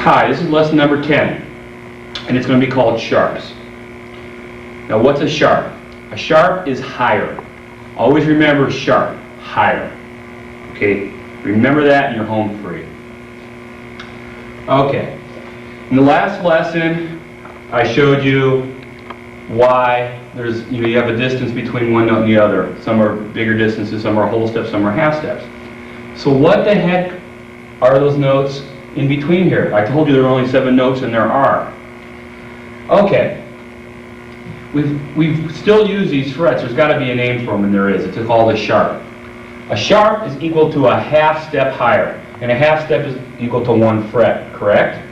Hi, this is lesson number 10, and it's going to be called sharps. Now what's a sharp? A sharp is higher. Always remember sharp, higher. Okay, remember that and you're home free. Okay, in the last lesson I showed you why there's, you have a distance between one note and the other. Some are bigger distances, some are whole steps, some are half steps. So what the heck are those notes in between here? I told you there are only 7 notes, and there are. Okay, we've still used these frets. There's got to be a name for them, and there is. It's called a sharp. A sharp is equal to a half step higher, and a half step is equal to 1 fret, correct?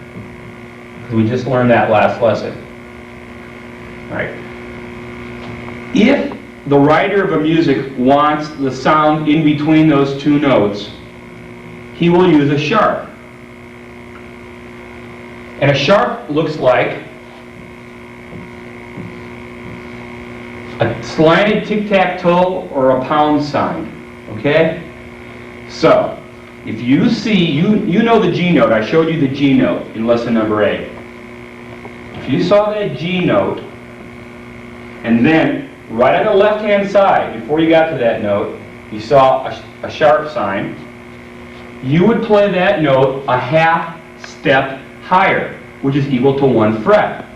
We just learned that last lesson. All right. If the writer of a music wants the sound in between those 2 notes, he will use a sharp. And a sharp looks like a slanted tic-tac-toe or a pound sign. Okay? So, if you see, you know the G note. I showed you the G note in lesson number 8. If you saw that G note, and then right on the left-hand side, before you got to that note, you saw a sharp sign, you would play that note a half step higher, which is equal to 1 fret.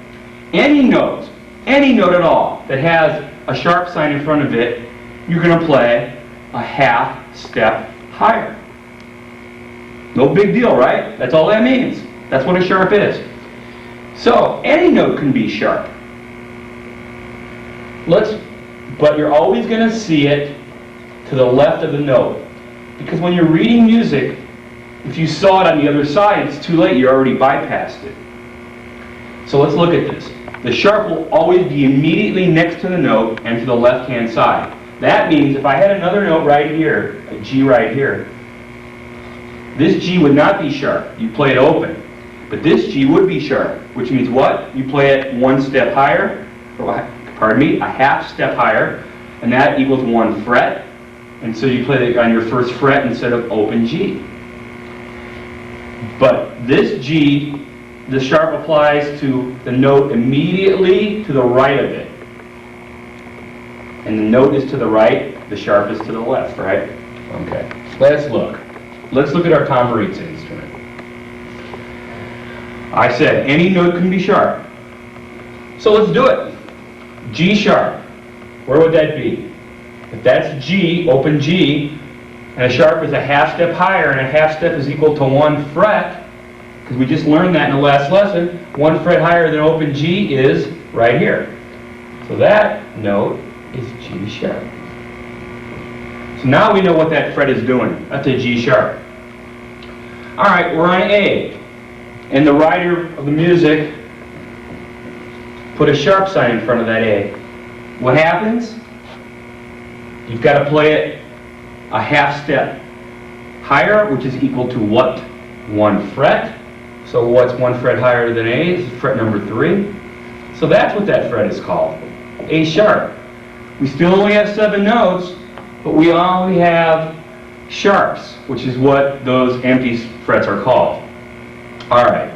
Any note at all that has a sharp sign in front of it, you're going to play a half step higher. No big deal, right? That's all that means. That's what a sharp is. So, any note can be sharp. But you're always going to see it to the left of the note. Because when you're reading music, if you saw it on the other side, it's too late, you already bypassed it. So let's look at this. The sharp will always be immediately next to the note and to the left-hand side. That means if I had another note right here, a G right here, this G would not be sharp. You play it open. But this G would be sharp, which means what? You play it 1 step higher, pardon me, a half step higher, and that equals 1 fret. And so you play it on your first fret instead of open G. But this G, the sharp applies to the note immediately to the right of it. And the note is to the right, the sharp is to the left, right? Okay, let's look. Let's look at our Tamburitza instrument. I said any note can be sharp. So let's do it. G sharp. Where would that be? If that's G, open G, and a sharp is a half step higher, and a half step is equal to 1 fret, because we just learned that in the last lesson, 1 fret higher than open G is right here. So that note is G sharp. So now we know what that fret is doing. That's a G sharp. All right, we're on A. And the writer of the music put a sharp sign in front of that A. What happens? You've got to play it a half step higher, which is equal to what? 1 fret. So what's 1 fret higher than A? Is fret number 3. So that's what that fret is called, A sharp. We still only have 7 notes, but we only have sharps, which is what those empty frets are called. All right.